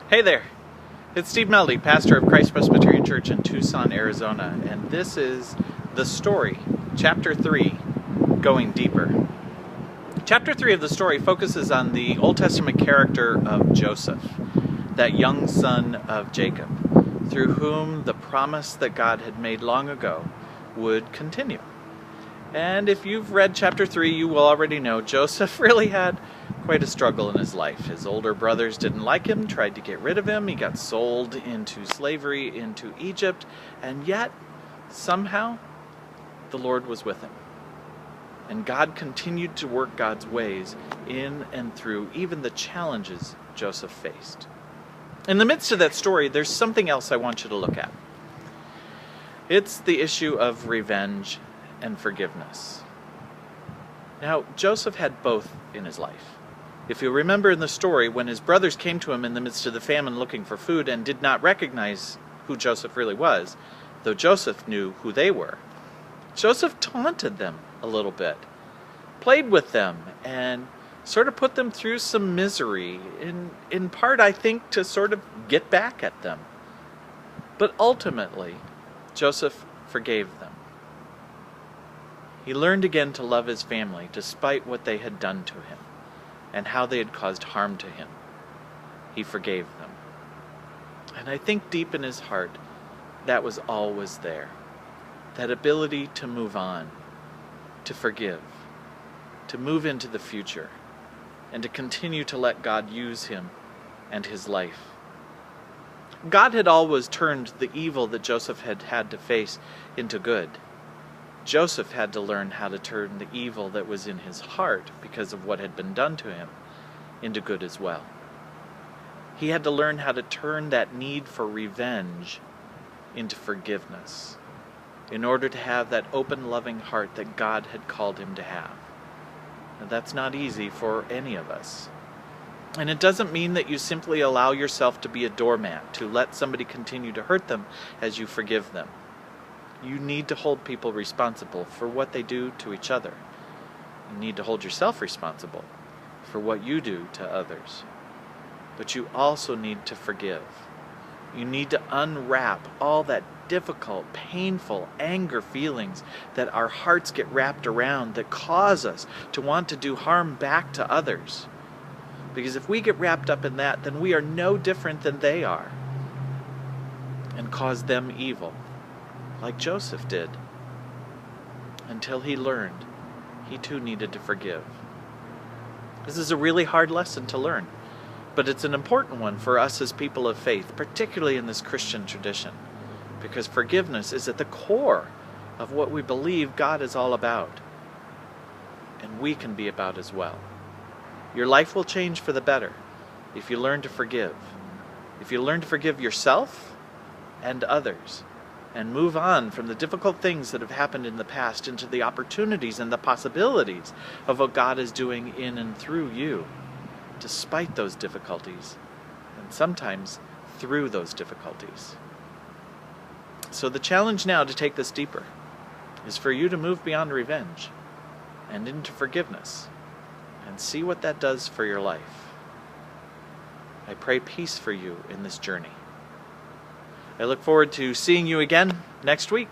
Hey there, it's Steve Meldy, pastor of Christ Presbyterian Church in Tucson, Arizona, and this is The Story, Chapter 3, Going Deeper. Chapter 3 of the story focuses on the Old Testament character of Joseph, that young son of Jacob, through whom the promise that God had made long ago would continue. And if you've read chapter 3, you will already know Joseph really had quite a struggle in his life. His older brothers didn't like him, tried to get rid of him. He got sold into slavery into Egypt, and yet somehow the Lord was with him. And God continued to work God's ways in and through even the challenges Joseph faced. In the midst of that story, there's something else I want you to look at. It's the issue of revenge and forgiveness. Now, Joseph had both in his life. If you remember in the story, when his brothers came to him in the midst of the famine looking for food and did not recognize who Joseph really was, though Joseph knew who they were, Joseph taunted them a little bit, played with them, and sort of put them through some misery, in part, I think, to sort of get back at them. But ultimately, Joseph forgave them. He learned again to love his family despite what they had done to him and how they had caused harm to him. He forgave them. And I think deep in his heart, that was always there. That ability to move on, to forgive, to move into the future, and to continue to let God use him and his life. God had always turned the evil that Joseph had had to face into good. Joseph had to learn how to turn the evil that was in his heart because of what had been done to him into good as well. He had to learn how to turn that need for revenge into forgiveness in order to have that open, loving heart that God had called him to have. And that's not easy for any of us. And it doesn't mean that you simply allow yourself to be a doormat, to let somebody continue to hurt them as you forgive them. You need to hold people responsible for what they do to each other. You need to hold yourself responsible for what you do to others. But you also need to forgive. You need to unwrap all that difficult, painful anger feelings that our hearts get wrapped around that cause us to want to do harm back to others. Because if we get wrapped up in that, then we are no different than they are and cause them evil, like Joseph did, until he learned he too needed to forgive. This is a really hard lesson to learn, but it's an important one for us as people of faith, particularly in this Christian tradition, because forgiveness is at the core of what we believe God is all about, and we can be about as well. Your life will change for the better if you learn to forgive. If you learn to forgive yourself and others, and move on from the difficult things that have happened in the past into the opportunities and the possibilities of what God is doing in and through you, despite those difficulties, and sometimes through those difficulties. So the challenge now to take this deeper is for you to move beyond revenge and into forgiveness and see what that does for your life. I pray peace for you in this journey. I look forward to seeing you again next week.